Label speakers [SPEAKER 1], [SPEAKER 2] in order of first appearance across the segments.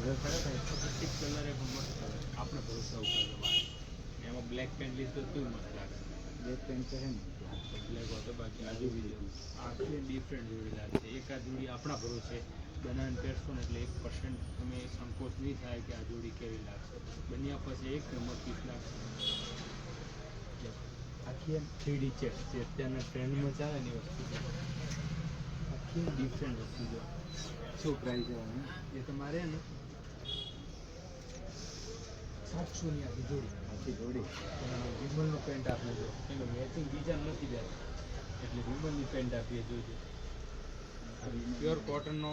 [SPEAKER 1] Tick colour એક મસ્ત આપણે ભરોસા ઉપર એમાં બ્લેક પેન્ટ લીધ તો તું મસ્ત લાગે.
[SPEAKER 2] બ્લેક પેન્ટ છે ને
[SPEAKER 1] બ્લેક હોતો બાકી આ જોડી આખી ડિફરન્ટ જોડી લાગશે. એક આ જોડી આપણા ભરોસે બનાવીને પહેરશો ને એટલે 1% તમે સંકોચ નહીં થાય કે આ જોડી કેવી લાગશે. બન્યા પછી એક નંબર પીસ લાગશે. આખી એમ 3D ચેક જે અત્યારના ટ્રેન્ડમાં ચાલે ને એ વસ્તુ છે. આખી ડિફરન્ટ વસ્તુ જો
[SPEAKER 2] શું પ્રાઇસ છે
[SPEAKER 1] એ તમારે ને 700 ની આખી જોડી.
[SPEAKER 2] આખી જોડી
[SPEAKER 1] વિમલનો પેન્ટ આપને જો કેમ મેચિંગ બીજા નથી દેતા એટલે વિમલની પેન્ટ આપીએ જોઈજો. પ્યોર કોટનનો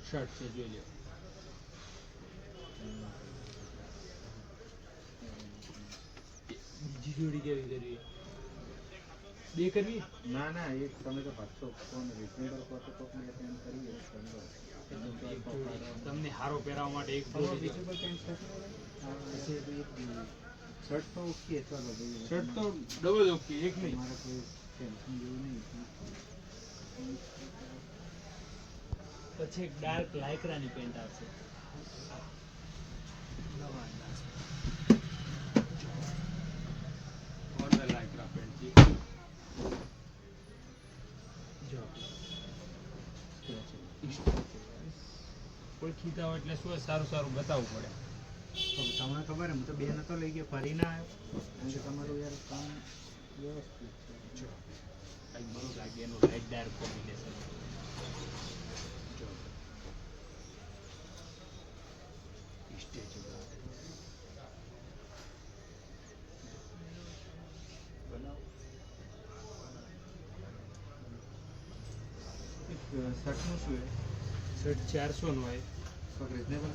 [SPEAKER 1] શર્ટ છે જોઈ લો. બીજી જોડી કેવી કરવી? બે કરવી?
[SPEAKER 2] ના ના એક તમે તો પાછો ફોન રીઝનેબલ કહો તો કોક બે પેન્ટ કરીએ
[SPEAKER 1] તમને હારો પહેરાવવા માટે એક
[SPEAKER 2] રીઝનેબલ પેન્ટ શર્ટ તો ઓકે ચાલો ભાઈ
[SPEAKER 1] શર્ટ તો ડબલ ઓકે એક નહીં.
[SPEAKER 2] મારે કોઈ ટેન્શન જેવું નહીં.
[SPEAKER 1] પછી એક ડાર્ક લાઇક્રાની પેન્ટ આવશે. ઓર્ડર લાઇક્રા પેન્ટ છે જો કોઈ ખીતા હોય એટલે શું સારું સારું બતાવવું પડે.
[SPEAKER 2] તો તમને ખબર હું તો બે નતો લઈ ગયો ફરી ના આવ્યો અને તમારું યાર કામ વ્યવસ્થિત છે.
[SPEAKER 1] જો કંઈક બરું લાગે એનું લાઇટ ડાર્ક કોમ્બિનેશન. જો સ્ટેચ્યુ
[SPEAKER 2] શર્ટનું શું છે?
[SPEAKER 1] શર્ટ 400 નો હોય.
[SPEAKER 2] રીઝનેબલ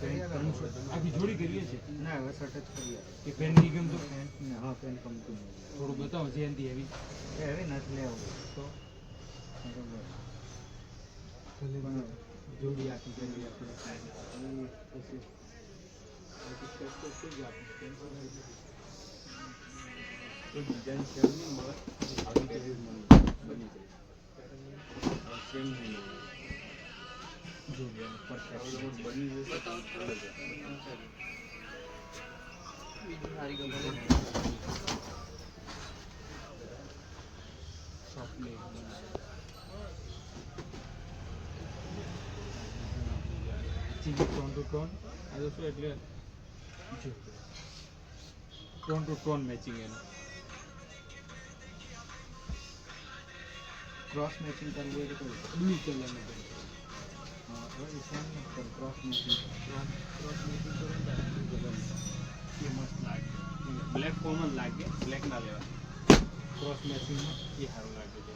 [SPEAKER 1] આખી જોડી કરીએ છીએ.
[SPEAKER 2] ના હવે શર્ટ જ કરીએ.
[SPEAKER 1] એ પેન્ટ નહીં ગમતો?
[SPEAKER 2] હા પેન્ટ ગમતું નહીં.
[SPEAKER 1] થોડું બતાવો જે એનથી હેવી
[SPEAKER 2] હવે નથી લેવું
[SPEAKER 1] તો
[SPEAKER 2] બરોબર
[SPEAKER 1] જોડી આખી કરવી આપણે. ડિઝાઇન સેમ નહીં મળે આવી કેવી બની જાય સેમ નહીં જોડી પરફેક્ટ બની જશે. સારી ગમે chocolate chili tone to tone આ તો શું એટલે જો ટોન ટુ ટોન મેચિંગ એનું
[SPEAKER 2] ક્રોસ મેચિંગ કરવું હોય તો કયું?
[SPEAKER 1] બ્લુ કલરનું pant.
[SPEAKER 2] Cross matching
[SPEAKER 1] cross matching કરો ને બ્લુ કલર એ મસ્ત લાગે. બ્લેક કોમન લાગે બ્લેક ના લેવા. ક્રોસ મેચિંગમાં એ સારું લાગે છે.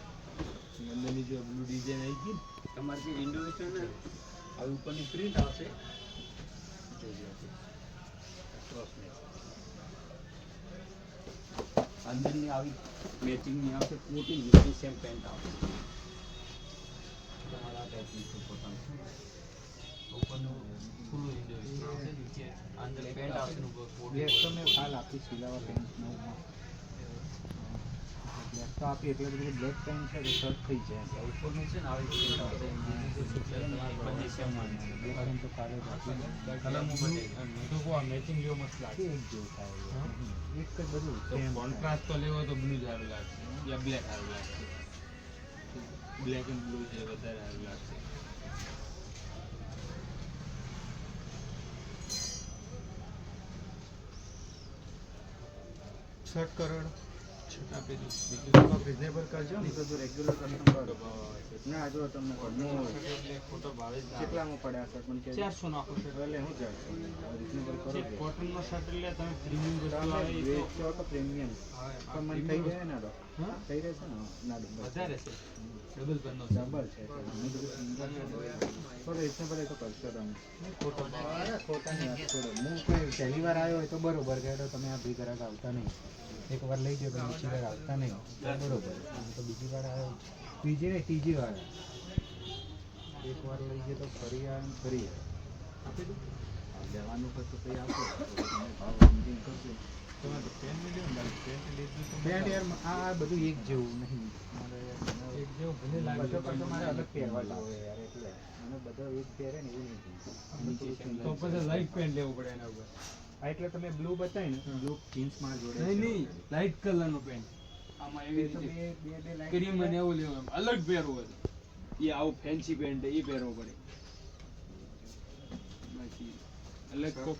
[SPEAKER 1] અંદરની જો બ્લુ ડિઝાઇન આવી ગઈ ને તમારે જે ઇન્ડિવિજ્યુઅલ ને આવી ઉપરની પ્રિન્ટ આવશે જોજો ક્રોસ મેચિંગ અંદરની આવી મેચિંગની આવશે. મોટી મોટી સેમ પેન્ટ આવશે. તમારા ટાઈપની છે પોતાનું ઉપરનું ફૂલ ઇન્ડિવિજ્યુઅલ આવશે. નીચે અંદર પેન્ટ આવશે ને ઉપર
[SPEAKER 2] બ્લેક તો મેં હાલ આપી સિલાવા પેન્ટ નવમાં બ્લેક તો આપી એટલે બધું બ્લેક પેન્ટ છે તો શર્ટ થઈ જાય.
[SPEAKER 1] ઉપરનું છે ને આવી પ્રિન્ટ આવશે. બંને સેમ
[SPEAKER 2] બે પેન્ટ તો કાલે
[SPEAKER 1] મેચિંગ જેવો મસ્ત લાગે.
[SPEAKER 2] એક જેવું થાય એક જ બધું
[SPEAKER 1] તો કોન્ટ્રાસ્ટ તો લેવો તો બ્લુ સારું લાગશે યા બ્લેક સારું લાગશે. બ્લેક એન્ડ બ્લુ છે વધારે સારું લાગશે.
[SPEAKER 2] શર્ટ કરોડ
[SPEAKER 1] આપી દઉં
[SPEAKER 2] રિઝનેબલ કરજો ને તો રેગ્યુલર કસ્ટમર ના જો તમને
[SPEAKER 1] ખોટો ભાવે જ ના
[SPEAKER 2] કેટલામાં પડ્યા શર્ટ મને કે
[SPEAKER 1] 400 નાખો છે.
[SPEAKER 2] એટલે હું ચાલશે રિઝનેબલ કરો
[SPEAKER 1] કોટનનો શર્ટ એટલે તમે પ્રીમિયમ વસ્તુ આવે એ તો
[SPEAKER 2] વેચો તો પ્રીમિયમ પણ મને થઈ જાય ને તો
[SPEAKER 1] હા
[SPEAKER 2] થઈ રહેશે ને ના
[SPEAKER 1] વધારે છે ડબલ પરનો
[SPEAKER 2] ડબલ છે થોડું રિઝનેબલ તો કરશો તમે
[SPEAKER 1] ખોટો
[SPEAKER 2] ખોટા નહીં થોડો હું કોઈ પહેલી વાર આવ્યો હોય તો બરોબર કહેતો તમે આ ભી ઘરાક આવતા નહીં. એક વાર લઈ જાઓ તો બીજી વાર આવતા નહીં બરોબર. હું તો બીજી વાર આવ્યો બીજી નહીં ત્રીજી વાર એક વાર લઈ જાય તો ફરી આવે ફરી
[SPEAKER 1] આપી દઉં.
[SPEAKER 2] લેવાનું કરતો કંઈ આપો તમે ભાવ સમજીને કરજો.
[SPEAKER 1] તમારે તો પેન્ટ લઈ લેવું ને, પેન્ટ લીધું તો
[SPEAKER 2] પેન્ટ યાર આ બધું એક જેવું નહીં મારે
[SPEAKER 1] એક જેવું ભલે લાગે
[SPEAKER 2] બધો પાછો મારે અલગ પહેરવા લાવે યાર એટલે અને બધો એક પહેરે ને એવું નહીં જોઈએ.
[SPEAKER 1] તો પછી લાઈટ પેન્ટ લેવું પડે એના ઉપર.
[SPEAKER 2] હા એટલે તમે બ્લુ બતાવી ને બ્લુ જીન્સ મારા જોડે
[SPEAKER 1] નહીં
[SPEAKER 2] છે.
[SPEAKER 1] નહીં, લાઈટ કલરનું પેન્ટ આમાં એવી
[SPEAKER 2] એ તો
[SPEAKER 1] રીતે
[SPEAKER 2] બે light
[SPEAKER 1] ક્રીમ અને એવું લેવું એમ. અલગ પહેરવું હોય તો. એ આવું ફેન્સી પેન્ટ એ પહેરવું પડે બાકી અલગ કોક